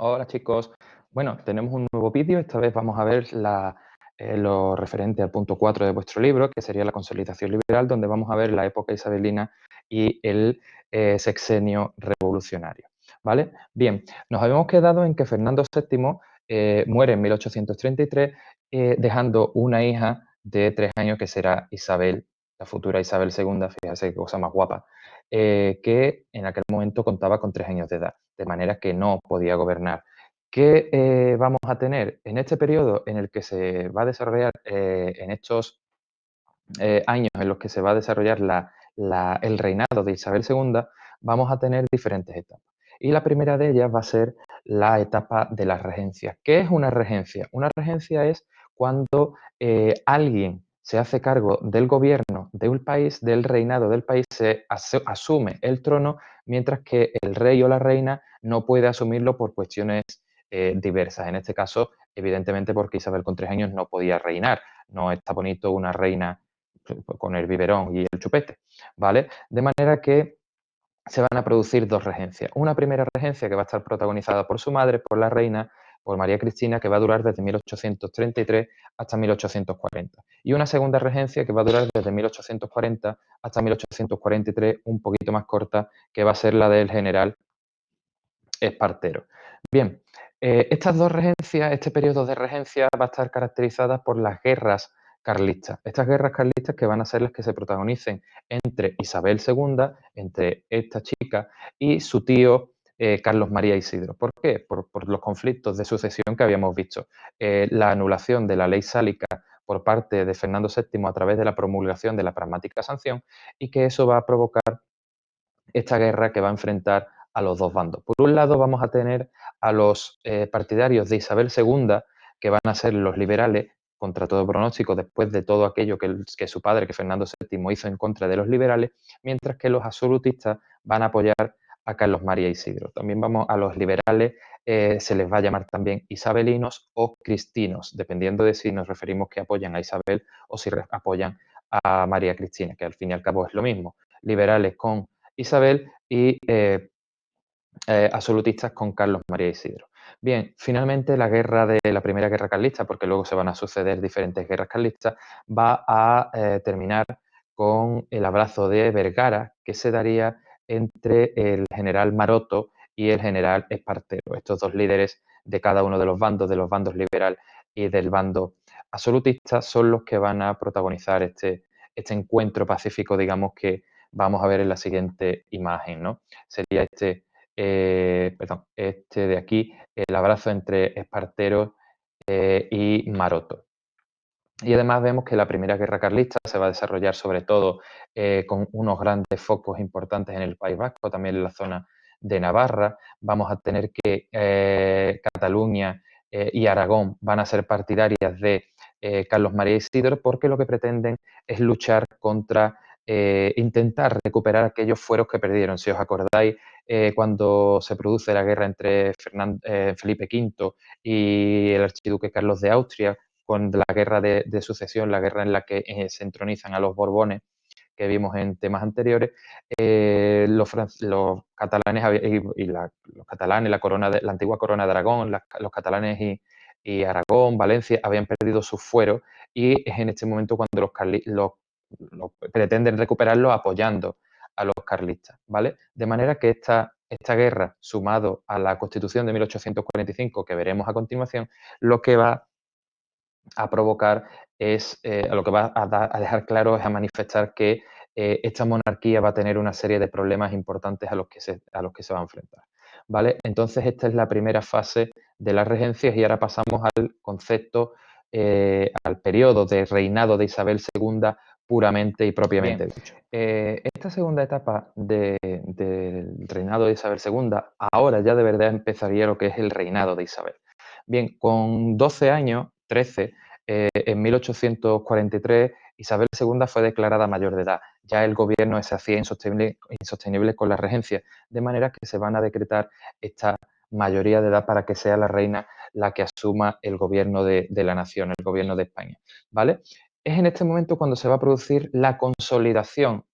Hola chicos, bueno, tenemos un nuevo vídeo, esta vez vamos a ver lo referente al punto 4 de vuestro libro, que sería la consolidación liberal, donde vamos a ver la época isabelina y el sexenio revolucionario. ¿Vale? Bien, nos habíamos quedado en que Fernando VII muere en 1833, dejando una hija de 3 años que será Isabel, la futura Isabel II, fíjate qué cosa más guapa, que en aquel momento contaba con 3 años de edad, de manera que no podía gobernar. ¿Qué vamos a tener en este periodo en el que se va a desarrollar, en estos años en los que se va a desarrollar el reinado de Isabel II? Vamos a tener diferentes etapas. Y la primera de ellas va a ser la etapa de la regencia. ¿Qué es una regencia? Una regencia es cuando alguien se hace cargo del gobierno de un país, del reinado del país, se asume el trono, mientras que el rey o la reina no puede asumirlo por cuestiones diversas. En este caso, evidentemente, porque Isabel con 3 años no podía reinar. No está bonito una reina con el biberón y el chupete, ¿vale? De manera que se van a producir dos regencias. Una primera regencia que va a estar protagonizada por su madre, por la reina, por María Cristina, que va a durar desde 1833 hasta 1840. Y una segunda regencia que va a durar desde 1840 hasta 1843, un poquito más corta, que va a ser la del general Espartero. Bien, estas dos regencias, este periodo de regencia va a estar caracterizada por las guerras carlistas. Estas guerras carlistas que van a ser las que se protagonicen entre Isabel II, entre esta chica, y su tío Carlos María Isidro. ¿Por qué? Por los conflictos de sucesión que habíamos visto. La anulación de la ley sálica por parte de Fernando VII a través de la promulgación de la pragmática sanción, y que eso va a provocar esta guerra que va a enfrentar a los dos bandos. Por un lado vamos a tener a los partidarios de Isabel II, que van a ser los liberales, contra todo pronóstico, después de todo aquello que su padre, que Fernando VII, hizo en contra de los liberales, mientras que los absolutistas van a apoyar a Carlos María Isidro. También vamos a los liberales, se les va a llamar también isabelinos o cristinos, dependiendo de si nos referimos que apoyan a Isabel o si apoyan a María Cristina, que al fin y al cabo es lo mismo. Liberales con Isabel y absolutistas con Carlos María Isidro. Bien, finalmente la primera guerra carlista, porque luego se van a suceder diferentes guerras carlistas, va a terminar con el abrazo de Vergara que se daría entre el general Maroto y el general Espartero. Estos dos líderes de cada uno de los bandos liberal y del bando absolutista, son los que van a protagonizar este encuentro pacífico, digamos, que vamos a ver en la siguiente imagen, ¿no? Sería este de aquí, el abrazo entre Espartero y Maroto. Y además vemos que la primera guerra carlista se va a desarrollar sobre todo con unos grandes focos importantes en el País Vasco, también en la zona de Navarra. Vamos a tener que Cataluña y Aragón van a ser partidarias de Carlos María Isidro, porque lo que pretenden es luchar contra, intentar recuperar aquellos fueros que perdieron. Si os acordáis, cuando se produce la guerra entre Felipe V y el archiduque Carlos de Austria, con la guerra de sucesión, la guerra en la que se entronizan a los Borbones, que vimos en temas anteriores, los catalanes los catalanes, la antigua corona de Aragón, los catalanes y Aragón, Valencia, habían perdido sus fueros, y es en este momento cuando pretenden recuperarlos apoyando a los carlistas, ¿vale? De manera que esta guerra, sumado a la Constitución de 1845, que veremos a continuación, lo que va a provocar lo que va a dejar claro es a manifestar que esta monarquía va a tener una serie de problemas importantes a los que se va a enfrentar, ¿vale? Entonces, esta es la primera fase de las regencias, y ahora pasamos al concepto, al periodo de reinado de Isabel II puramente y propiamente Bien, dicho. Esta segunda etapa del reinado de Isabel II, ahora ya de verdad empezaría lo que es el reinado de Isabel. Bien, con 12 años, 13, en 1843, Isabel II fue declarada mayor de edad. Ya el gobierno se hacía insostenible con la regencia, de manera que se van a decretar esta mayoría de edad para que sea la reina la que asuma el gobierno de la nación, el gobierno de España, ¿vale? Es en este momento cuando se va a producir la consolidación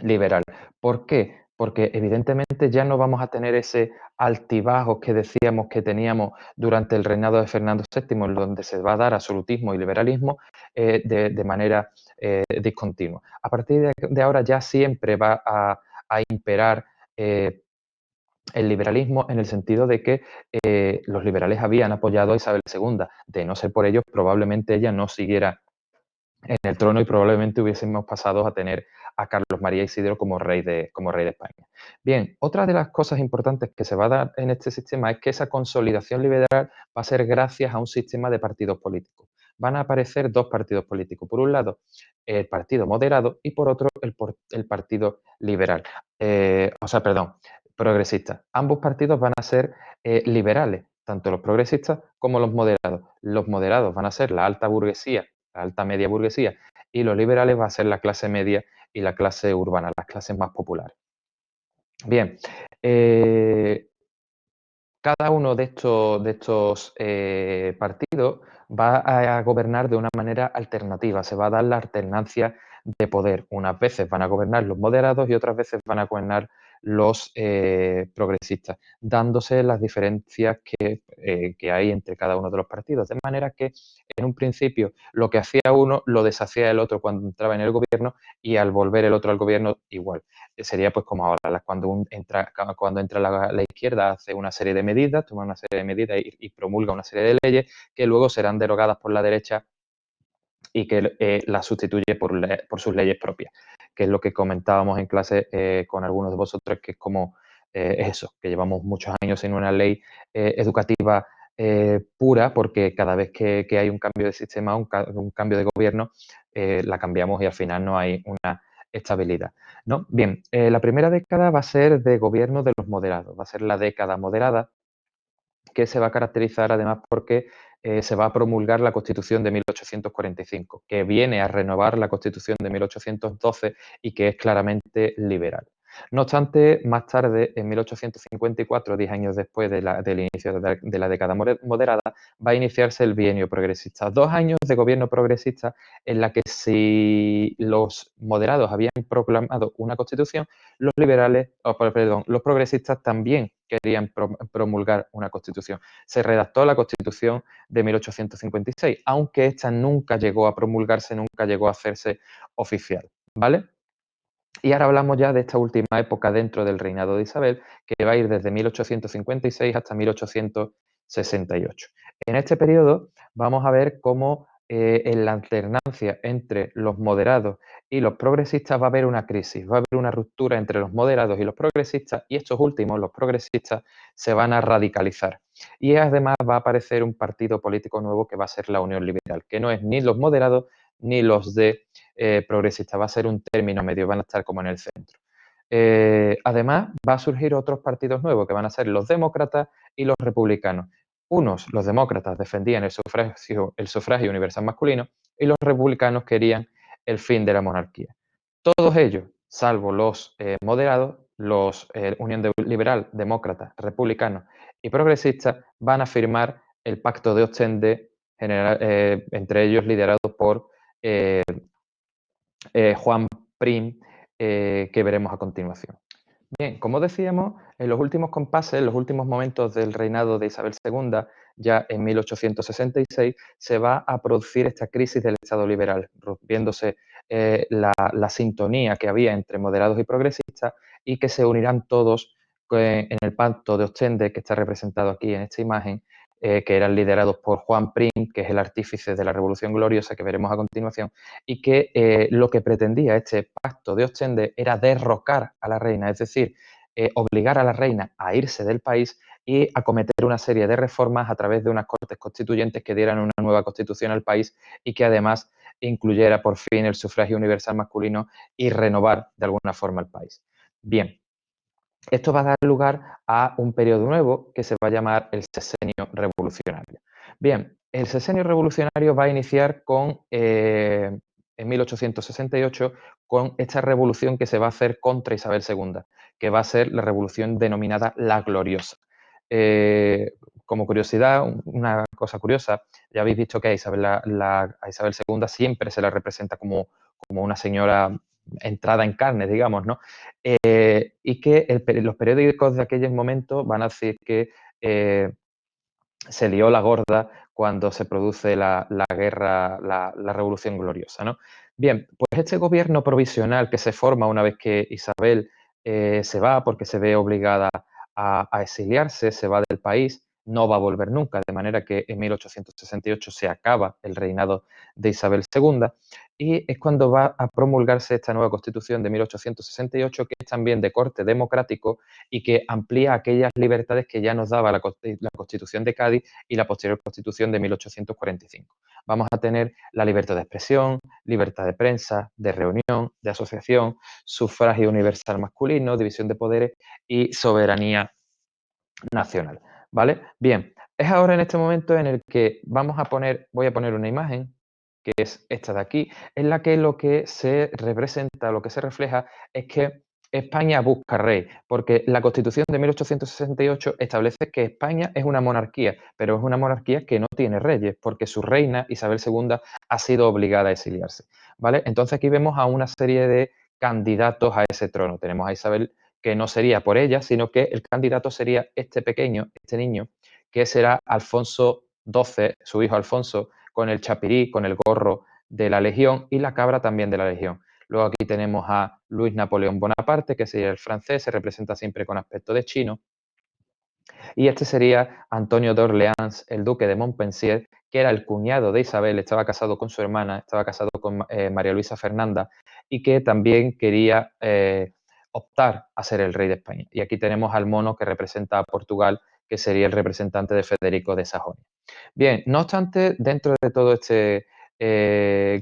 liberal. ¿Por qué? porque evidentemente ya no vamos a tener ese altibajo que decíamos que teníamos durante el reinado de Fernando VII, en donde se va a dar absolutismo y liberalismo de manera discontinua. A partir de ahora ya siempre va a imperar el liberalismo en el sentido de que los liberales habían apoyado a Isabel II. De no ser por ellos, probablemente ella no siguiera en el trono y probablemente hubiésemos pasado a tener a Carlos María Isidro como rey de España. Bien, otra de las cosas importantes que se va a dar en este sistema es que esa consolidación liberal va a ser gracias a un sistema de partidos políticos. Van a aparecer dos partidos políticos. Por un lado, el partido moderado y por otro, el partido liberal. Progresista. Ambos partidos van a ser liberales, tanto los progresistas como los moderados. Los moderados van a ser la alta burguesía, la alta media burguesía, y los liberales va a ser la clase media y la clase urbana, las clases más populares. Bien, cada uno de estos partidos va a gobernar de una manera alternativa, se va a dar la alternancia de poder. Unas veces van a gobernar los moderados y otras veces van a gobernar los progresistas, dándose las diferencias que hay entre cada uno de los partidos. De manera que en un principio lo que hacía uno lo deshacía el otro cuando entraba en el gobierno y al volver el otro al gobierno igual. Sería pues como ahora, cuando entra la izquierda hace una serie de medidas, toma una serie de medidas y promulga una serie de leyes que luego serán derogadas por la derecha y que las sustituye por sus leyes propias, que es lo que comentábamos en clase con algunos de vosotros, que es como eso, que llevamos muchos años sin una ley educativa pura, porque cada vez que hay un cambio de sistema, un cambio de gobierno, la cambiamos y al final no hay una estabilidad, ¿no? Bien, la primera década va a ser de gobierno de los moderados, va a ser la década moderada, que se va a caracterizar además porque se va a promulgar la Constitución de 1845, que viene a renovar la Constitución de 1812 y que es claramente liberal. No obstante, más tarde, en 1854, 10 años después del inicio de la década moderada, va a iniciarse el bienio progresista. 2 años de gobierno progresista en la que si los moderados habían proclamado una constitución, los liberales, los progresistas también querían promulgar una constitución. Se redactó la Constitución de 1856, aunque esta nunca llegó a promulgarse, nunca llegó a hacerse oficial, ¿vale? Y ahora hablamos ya de esta última época dentro del reinado de Isabel, que va a ir desde 1856 hasta 1868. En este periodo vamos a ver cómo en la alternancia entre los moderados y los progresistas va a haber una crisis, va a haber una ruptura entre los moderados y los progresistas, y estos últimos, los progresistas, se van a radicalizar. Y además va a aparecer un partido político nuevo que va a ser la Unión Liberal, que no es ni los moderados ni los de progresista, va a ser un término medio, van a estar como en el centro. Además, va a surgir otros partidos nuevos que van a ser los demócratas y los republicanos. Los demócratas, defendían el sufragio universal masculino y los republicanos querían el fin de la monarquía. Todos ellos, salvo los moderados, los Unión Liberal, demócratas, republicanos y progresistas, van a firmar el Pacto de Ostende, entre ellos liderado por eh, Juan Prim, que veremos a continuación. Bien, como decíamos, en los últimos compases, en los últimos momentos del reinado de Isabel II, ya en 1866, se va a producir esta crisis del Estado liberal, rompiéndose la sintonía que había entre moderados y progresistas y que se unirán todos en el pacto de Ostende, que está representado aquí en esta imagen, que eran liderados por Juan Prim, que es el artífice de la Revolución Gloriosa, que veremos a continuación, y que lo que pretendía este pacto de Ostende era derrocar a la reina, es decir, obligar a la reina a irse del país y acometer una serie de reformas a través de unas cortes constituyentes que dieran una nueva constitución al país y que además incluyera por fin el sufragio universal masculino y renovar de alguna forma el país. Bien, esto va a dar lugar a un periodo nuevo que se va a llamar el sexenio revolucionario. Bien, el sexenio revolucionario va a iniciar en 1868 con esta revolución que se va a hacer contra Isabel II, que va a ser la revolución denominada la Gloriosa. Como curiosidad, una cosa curiosa, ya habéis visto que a Isabel II siempre se la representa como una señora entrada en carne, digamos, ¿no? Y que los periódicos de aquellos momentos van a decir que se lió la gorda cuando se produce la guerra, la Revolución Gloriosa, ¿no? Bien, pues este gobierno provisional que se forma una vez que Isabel se va porque se ve obligada a exiliarse, se va del país, no va a volver nunca, de manera que en 1868 se acaba el reinado de Isabel II y es cuando va a promulgarse esta nueva constitución de 1868 que es también de corte democrático y que amplía aquellas libertades que ya nos daba la Constitución de Cádiz y la posterior Constitución de 1845. Vamos a tener la libertad de expresión, libertad de prensa, de reunión, de asociación, sufragio universal masculino, división de poderes y soberanía nacional. ¿Vale? Bien, es ahora en este momento en el que voy a poner una imagen, que es esta de aquí, en la que lo que se representa, lo que se refleja es que España busca rey, porque la Constitución de 1868 establece que España es una monarquía, pero es una monarquía que no tiene reyes, porque su reina, Isabel II, ha sido obligada a exiliarse. ¿Vale? Entonces aquí vemos a una serie de candidatos a ese trono. Tenemos a Isabel que no sería por ella, sino que el candidato sería este pequeño, este niño, que será Alfonso XII, su hijo Alfonso, con el chapirí, con el gorro de la Legión y la cabra también de la Legión. Luego aquí tenemos a Luis Napoleón Bonaparte, que sería el francés, se representa siempre con aspecto de chino. Y este sería Antonio de Orleans, el duque de Montpensier, que era el cuñado de Isabel, estaba casado con su hermana, estaba casado con María Luisa Fernanda, y que también quería optar a ser el rey de España. Y aquí tenemos al mono que representa a Portugal, que sería el representante de Federico de Sajonia. Bien, no obstante, dentro de todo este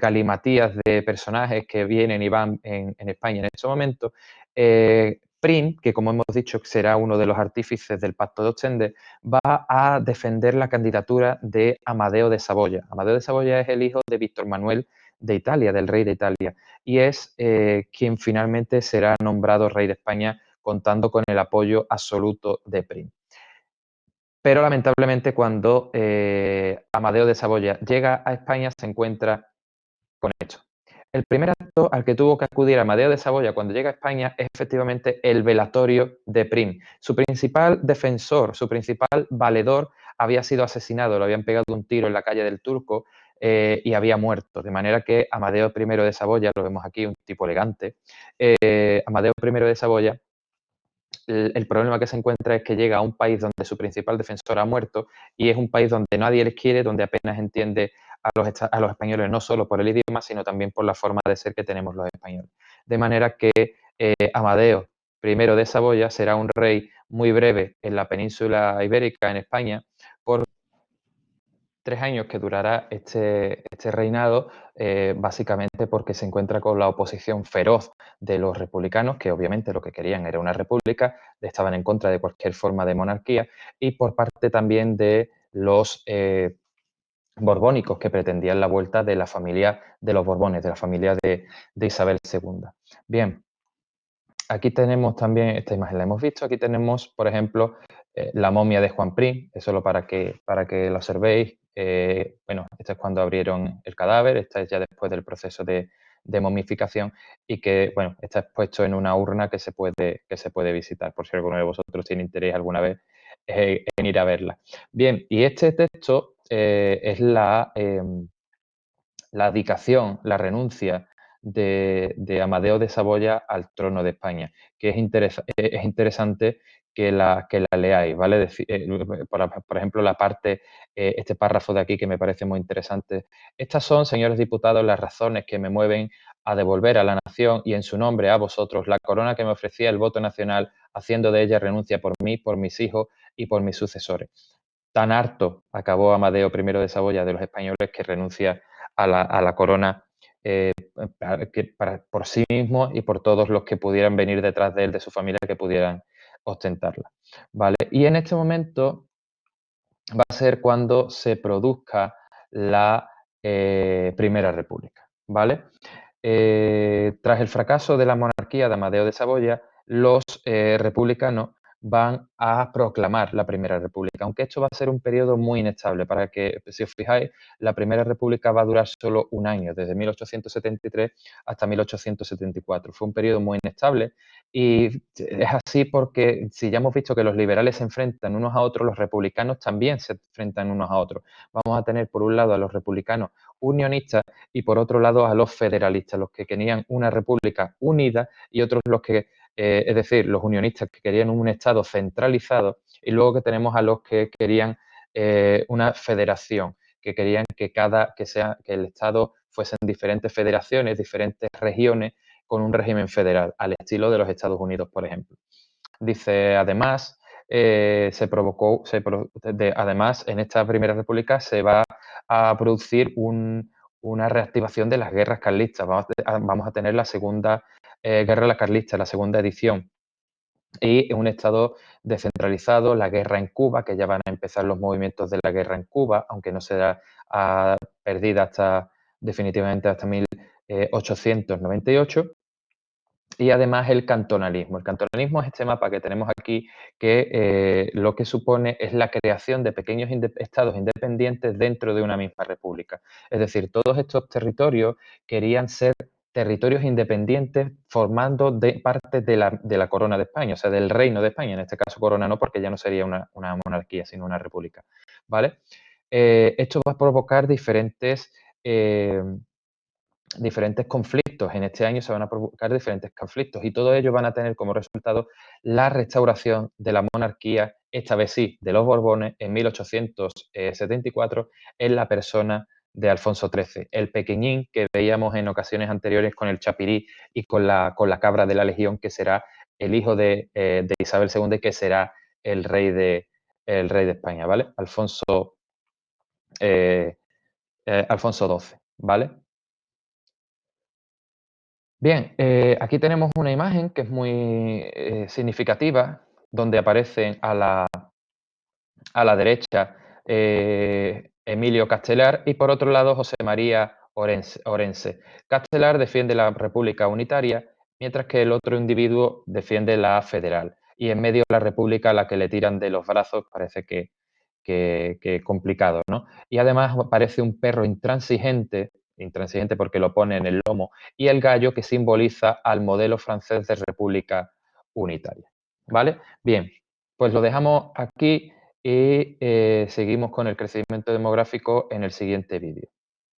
galimatías de personajes que vienen y van en España en este momento, Prim, que como hemos dicho será uno de los artífices del Pacto de Ostende, va a defender la candidatura de Amadeo de Saboya. Amadeo de Saboya es el hijo de Víctor Manuel de Italia, del rey de Italia, y es quien finalmente será nombrado rey de España contando con el apoyo absoluto de Prim. Pero lamentablemente cuando Amadeo de Saboya llega a España se encuentra con esto. El primer acto al que tuvo que acudir Amadeo de Saboya cuando llega a España es efectivamente el velatorio de Prim. Su principal defensor, su principal valedor había sido asesinado, lo habían pegado un tiro en la calle del Turco y había muerto. De manera que Amadeo I de Saboya, lo vemos aquí, un tipo elegante, Amadeo I de Saboya, el problema que se encuentra es que llega a un país donde su principal defensor ha muerto y es un país donde nadie les quiere, donde apenas entiende a los españoles no solo por el idioma, sino también por la forma de ser que tenemos los españoles. De manera que Amadeo I de Saboya será un rey muy breve en la península ibérica, en España, por 3 años que durará este reinado, básicamente porque se encuentra con la oposición feroz de los republicanos, que obviamente lo que querían era una república, estaban en contra de cualquier forma de monarquía, y por parte también de los borbónicos, que pretendían la vuelta de la familia de los Borbones, de la familia de Isabel II. Bien, aquí tenemos también, esta imagen la hemos visto, aquí tenemos, por ejemplo, la momia de Juan Prim, es solo para que la observéis. Bueno, esto es cuando abrieron el cadáver, esta es ya después del proceso de momificación y que, bueno, está expuesto en una urna que se puede visitar, por si alguno de vosotros tiene interés alguna vez en ir a verla. Bien, y este texto es la abdicación, la renuncia de Amadeo de Saboya al trono de España, que es interesante que la leáis, ¿vale? Por ejemplo, la parte, este párrafo de aquí que me parece muy interesante. Estas son, señores diputados, las razones que me mueven a devolver a la nación y en su nombre a vosotros la corona que me ofrecía el voto nacional, haciendo de ella renuncia por mí, por mis hijos y por mis sucesores. Tan harto acabó Amadeo I de Saboya de los españoles que renuncia a la corona por sí mismo y por todos los que pudieran venir detrás de él, de su familia, que pudieran ostentarla. ¿Vale? Y en este momento va a ser cuando se produzca la Primera República. ¿Vale? Tras el fracaso de la monarquía de Amadeo de Saboya, los republicanos van a proclamar la Primera República, aunque esto va a ser un periodo muy inestable. Para que, si os fijáis, la Primera República va a durar solo un año, desde 1873 hasta 1874. Fue un periodo muy inestable y es así porque si ya hemos visto que los liberales se enfrentan unos a otros, los republicanos también se enfrentan unos a otros. Vamos a tener por un lado a los republicanos unionistas y por otro lado a los federalistas, los que querían una república unida y otros los que, es decir, los unionistas que querían un Estado centralizado y luego que tenemos a los que querían una federación, que querían que que el Estado fuesen diferentes federaciones, diferentes regiones con un régimen federal, al estilo de los Estados Unidos, por ejemplo. Dice, además, además, en esta Primera República se va a producir una reactivación de las guerras carlistas. Vamos a tener la segunda guerra carlista, la segunda edición. Y un Estado descentralizado, la guerra en Cuba, que ya van a empezar los movimientos de la guerra en Cuba, aunque no será perdida definitivamente hasta 1898. Y además el cantonalismo. El cantonalismo es este mapa que tenemos aquí que lo que supone es la creación de pequeños estados independientes dentro de una misma república. Es decir, todos estos territorios querían ser territorios independientes formando parte de la corona de España, o sea, del reino de España. En este caso corona no, porque ya no sería una monarquía, sino una república. ¿Vale? Esto va a provocar diferentes conflictos. En este año se van a provocar diferentes conflictos y todos ellos van a tener como resultado la restauración de la monarquía, esta vez sí, de los Borbones en 1874 en la persona de Alfonso XIII, el pequeñín que veíamos en ocasiones anteriores con el chapirí y con la cabra de la Legión, que será el hijo de Isabel II y que será el rey de España, ¿vale? Eh, Alfonso XII, ¿vale? Bien, aquí tenemos una imagen que es muy significativa, donde aparecen a la derecha Emilio Castelar y por otro lado José María Orense. Castelar defiende la República Unitaria, mientras que el otro individuo defiende la federal. Y en medio la República a la que le tiran de los brazos parece que complicado, ¿no? Y además aparece un perro intransigente porque lo pone en el lomo, y el gallo que simboliza al modelo francés de república unitaria. ¿Vale? Bien, pues lo dejamos aquí y seguimos con el crecimiento demográfico en el siguiente vídeo.